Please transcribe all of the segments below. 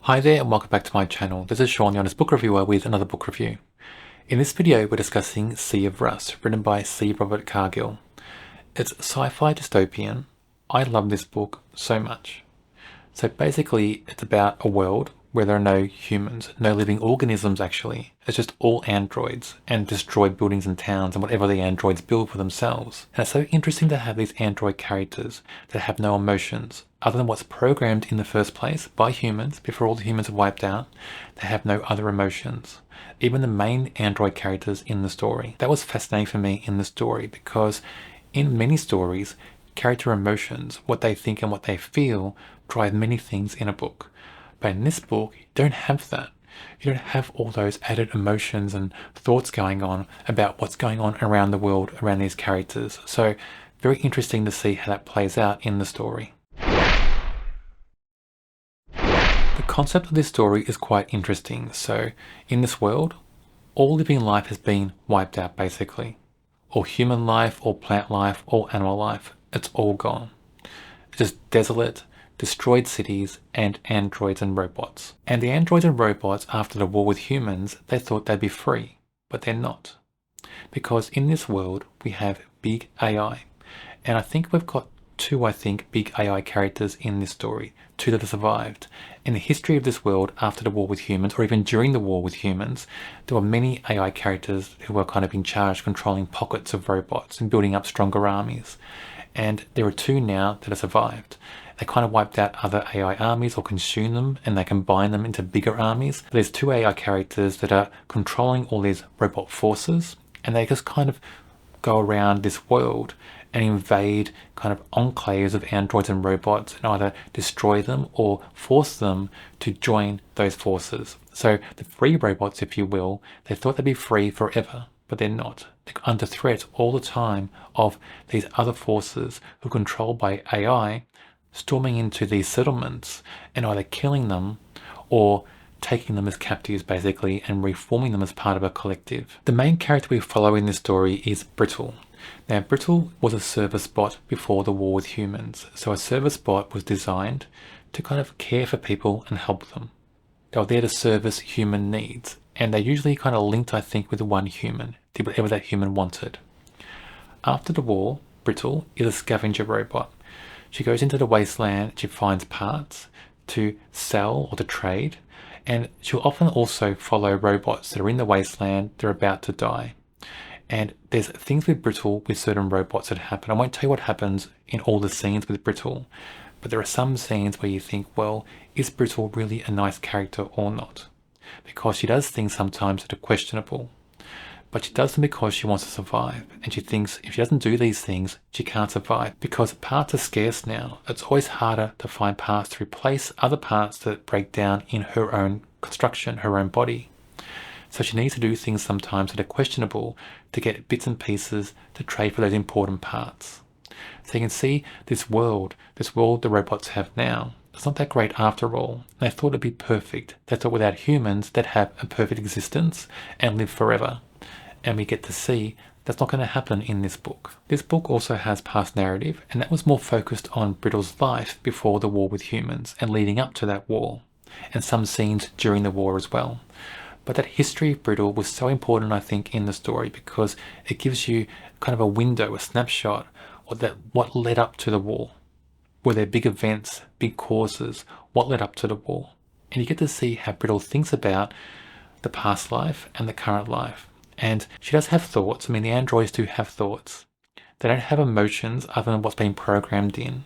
Hi there and welcome back to my channel. This is Sean, the honest book reviewer, with another book review. In this video we're discussing Sea of Rust, written by C Robert Cargill. It's sci-fi dystopian. I love this book so much. So basically it's about a world where there are no humans, no living organisms actually. It's just all androids and destroyed buildings and towns and whatever the androids build for themselves. And it's so interesting to have these android characters that have no emotions other than what's programmed in the first place by humans before all the humans are wiped out. They have no other emotions. Even the main android characters in the story. That was fascinating for me in the story because in many stories, character emotions, what they think and what they feel, drive many things in a book. But in this book, you don't have that. You don't have all those added emotions and thoughts going on about what's going on around the world, around these characters. So very interesting to see how that plays out in the story. The concept of this story is quite interesting. So in this world, all living life has been wiped out basically. All human life, all plant life, all animal life, it's all gone. It's just desolate, destroyed cities, and androids and robots. And the androids and robots, after the war with humans, they thought they'd be free, but they're not. Because in this world, we have big AI. And I think we've got two, big AI characters in this story, two that have survived. In the history of this world, after the war with humans, or even during the war with humans, there were many AI characters who were kind of in charge, controlling pockets of robots and building up stronger armies. And there are two now that have survived. They kind of wiped out other AI armies or consumed them, and they combine them into bigger armies. There's two AI characters that are controlling all these robot forces, and they just kind of go around this world and invade kind of enclaves of androids and robots and either destroy them or force them to join those forces. So the free robots, if you will, they thought they'd be free forever, but they're not. They're under threat all the time of these other forces who are controlled by AI storming into these settlements and either killing them or taking them as captives basically and reforming them as part of a collective. The main character we follow in this story is Brittle. Now Brittle was a service bot before the war with humans. So a service bot was designed to kind of care for people and help them. They were there to service human needs, and they usually kind of linked, I think, with one human, did whatever that human wanted. After the war, Brittle is a scavenger robot. She goes into the wasteland, she finds parts to sell or to trade, and she'll often also follow robots that are in the wasteland, they're about to die. And there's things with Brittle with certain robots that happen. I won't tell you what happens in all the scenes with Brittle, but there are some scenes where you think, well, is Brittle really a nice character or not? Because she does things sometimes that are questionable. But she does them because she wants to survive, and she thinks if she doesn't do these things, she can't survive. Because parts are scarce now, it's always harder to find parts to replace other parts that break down in her own construction, her own body. So she needs to do things sometimes that are questionable to get bits and pieces to trade for those important parts. So you can see this world the robots have now, it's not that great after all. They thought it'd be perfect. They thought without humans, they'd have a perfect existence and live forever. And we get to see that's not going to happen in this book. This book also has past narrative, and that was more focused on Brittle's life before the war with humans and leading up to that war, and some scenes during the war as well. But that history of Brittle was so important, I think, in the story because it gives you kind of a window, a snapshot of what led up to the war. Were there big events, big causes, what led up to the war? And you get to see how Brittle thinks about the past life and the current life. And she does have thoughts. I mean, the androids do have thoughts. They don't have emotions other than what's been programmed in.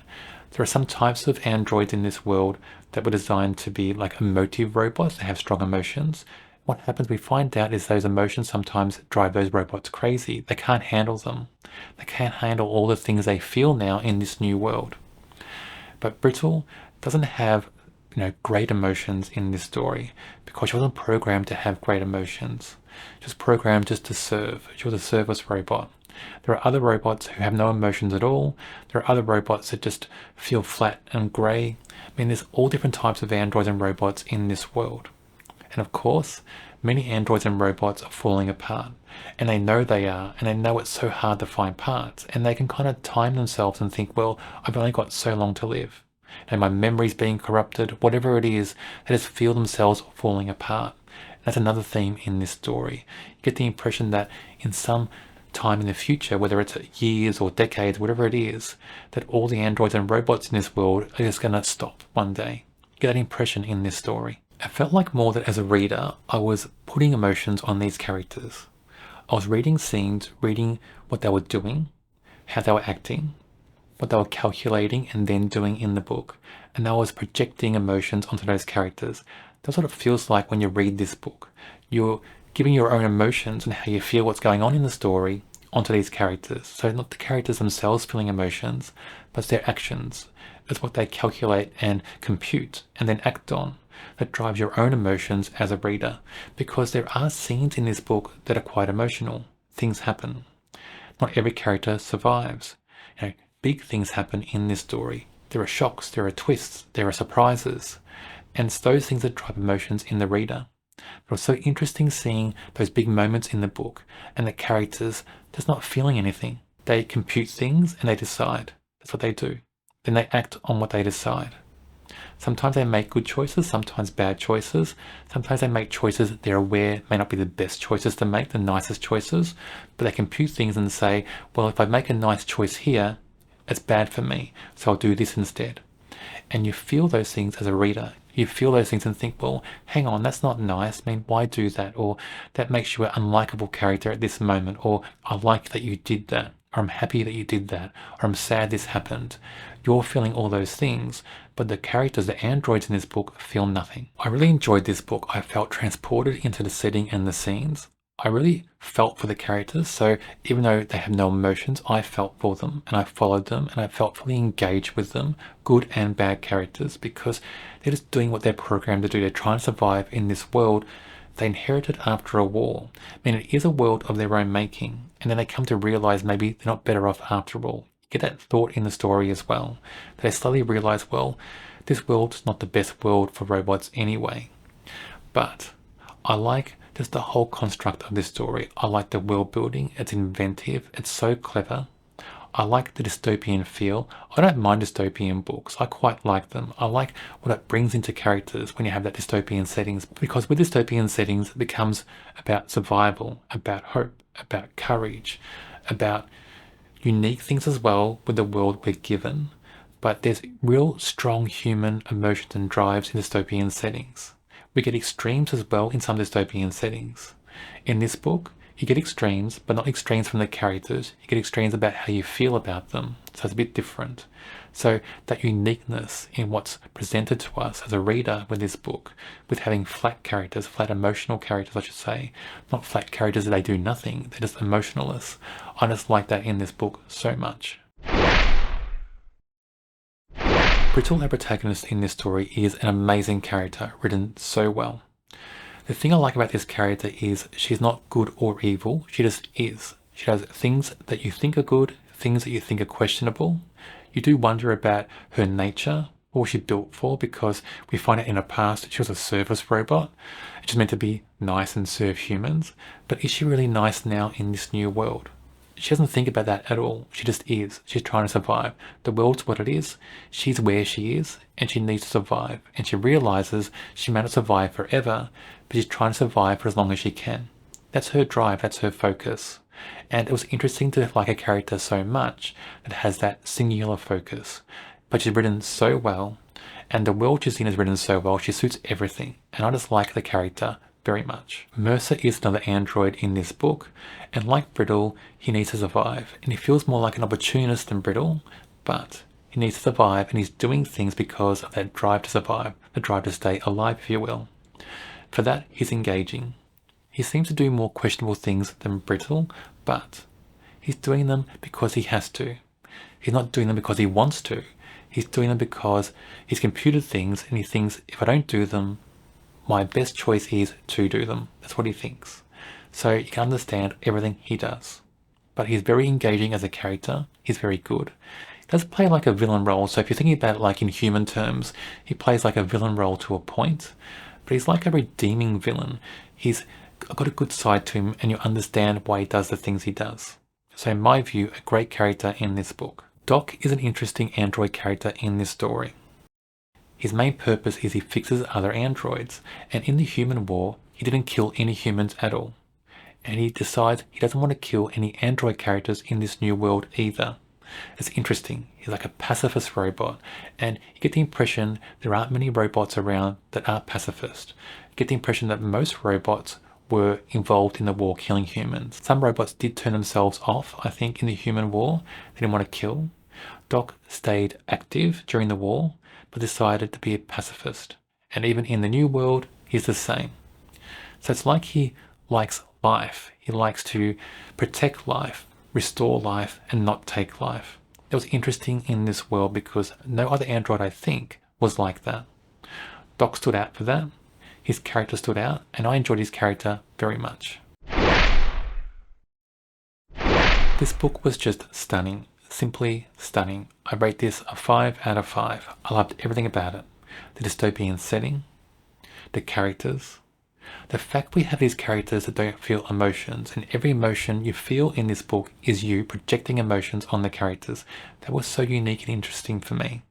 There are some types of androids in this world that were designed to be like emotive robots. They have strong emotions. What happens, we find out, is those emotions sometimes drive those robots crazy. They can't handle them. They can't handle all the things they feel now in this new world. But Brittle doesn't have great emotions in this story because she wasn't programmed to have great emotions. Just programmed just to serve. She was a service robot. There are other robots who have no emotions at all. There are other robots that just feel flat and grey. I mean, there's all different types of androids and robots in this world. And of course, many androids and robots are falling apart. And they know they are, and they know it's so hard to find parts. And they can kind of time themselves and think, well, I've only got so long to live. And my memory's being corrupted, whatever it is, they just feel themselves falling apart. That's another theme in this story. You get the impression that in some time in the future, whether it's years or decades, whatever it is, that all the androids and robots in this world are just going to stop one day. You get that impression in this story. I felt like more that as a reader, I was putting emotions on these characters. I was reading scenes, reading what they were doing, how they were acting, what they were calculating and then doing in the book. And I was projecting emotions onto those characters. That's what it feels like when you read this book. You're giving your own emotions and how you feel what's going on in the story onto these characters. So not the characters themselves feeling emotions, but it's their actions. It's what they calculate and compute and then act on that drives your own emotions as a reader. Because there are scenes in this book that are quite emotional. Things happen. Not every character survives. Big things happen in this story. There are shocks, there are twists, there are surprises. And it's those things that drive emotions in the reader. It was so interesting seeing those big moments in the book and the characters just not feeling anything. They compute things and they decide. That's what they do. Then they act on what they decide. Sometimes they make good choices, sometimes bad choices. Sometimes they make choices that they're aware may not be the best choices to make, the nicest choices. But they compute things and say, well, if I make a nice choice here, it's bad for me, so I'll do this instead. And you feel those things as a reader. You feel those things and think, well, hang on, that's not nice. I mean, why do that? Or that makes you an unlikable character at this moment. Or I like that you did that. Or I'm happy that you did that. Or I'm sad this happened. You're feeling all those things, but the characters, the androids in this book, feel nothing. I really enjoyed this book. I felt transported into the setting and the scenes. I really felt for the characters, so even though they have no emotions, I felt for them and I followed them and I felt fully engaged with them, good and bad characters, because they're just doing what they're programmed to do. They're trying to survive in this world they inherited after a war. I mean, it is a world of their own making, and then they come to realize maybe they're not better off after all. You get that thought in the story as well. They slowly realize, well, this world's not the best world for robots anyway. But I like just the whole construct of this story. I like the world building. It's inventive. It's so clever. I like the dystopian feel. I don't mind dystopian books. I quite like them. I like what it brings into characters when you have that dystopian settings, because with dystopian settings, it becomes about survival, about hope, about courage, about unique things as well with the world we're given. But there's real strong human emotions and drives in dystopian settings. We get extremes as well in some dystopian settings. In this book, you get extremes, but not extremes from the characters. You get extremes about how you feel about them. So it's a bit different. So that uniqueness in what's presented to us as a reader with this book, with having flat characters, flat emotional characters, I should say, not flat characters that they do nothing, they're just emotionless. I just like that in this book so much. Brittle, our protagonist in this story, is an amazing character, written so well. The thing I like about this character is she's not good or evil, she just is. She does things that you think are good, things that you think are questionable. You do wonder about her nature, what was she built for, because we find out in her past that she was a service robot. She's meant to be nice and serve humans, but is she really nice now in this new world? She doesn't think about that at all. She just is. She's trying to survive. The world's what it is. She's where she is, and she needs to survive. And she realizes she may not survive forever, but she's trying to survive for as long as she can. That's her drive. That's her focus. And it was interesting to like a character so much that has that singular focus. But she's written so well, and the world she's in is written so well. She suits everything. And I just like the character very much. Mercer is another android in this book, and like Brittle, he needs to survive, and he feels more like an opportunist than Brittle, but he needs to survive, and he's doing things because of that drive to survive, the drive to stay alive, if you will. For that, he's engaging. He seems to do more questionable things than Brittle, but he's doing them because he has to. He's not doing them because he wants to. He's doing them because he's computed things, and he thinks, if I don't do them, my best choice is to do them. That's what he thinks. So you can understand everything he does. But he's very engaging as a character. He's very good. He does play like a villain role. So if you're thinking about it like in human terms, he plays like a villain role to a point. But he's like a redeeming villain. He's got a good side to him, and you understand why he does the things he does. So in my view, a great character in this book. Doc is an interesting android character in this story. His main purpose is he fixes other androids, and in the human war, he didn't kill any humans at all. And he decides he doesn't want to kill any android characters in this new world either. It's interesting. He's like a pacifist robot, and you get the impression there aren't many robots around that are pacifist. You get the impression that most robots were involved in the war killing humans. Some robots did turn themselves off, I think, in the human war. They didn't want to kill. Doc stayed active during the war, but decided to be a pacifist. And even in the new world, he's the same. So it's like he likes life. He likes to protect life, restore life, and not take life. It was interesting in this world because no other android, I think, was like that. Doc stood out for that. His character stood out, and I enjoyed his character very much. This book was just stunning. Simply stunning. I rate this a 5 out of 5. I loved everything about it. The dystopian setting, the characters, the fact we have these characters that don't feel emotions, and every emotion you feel in this book is you projecting emotions on the characters. That was so unique and interesting for me.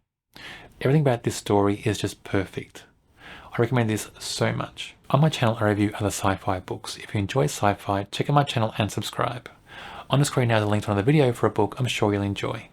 Everything about this story is just perfect. I recommend this so much. On my channel I review other sci-fi books. If you enjoy sci-fi, check out my channel and subscribe. On the screen now is a link to another video for a book I'm sure you'll enjoy.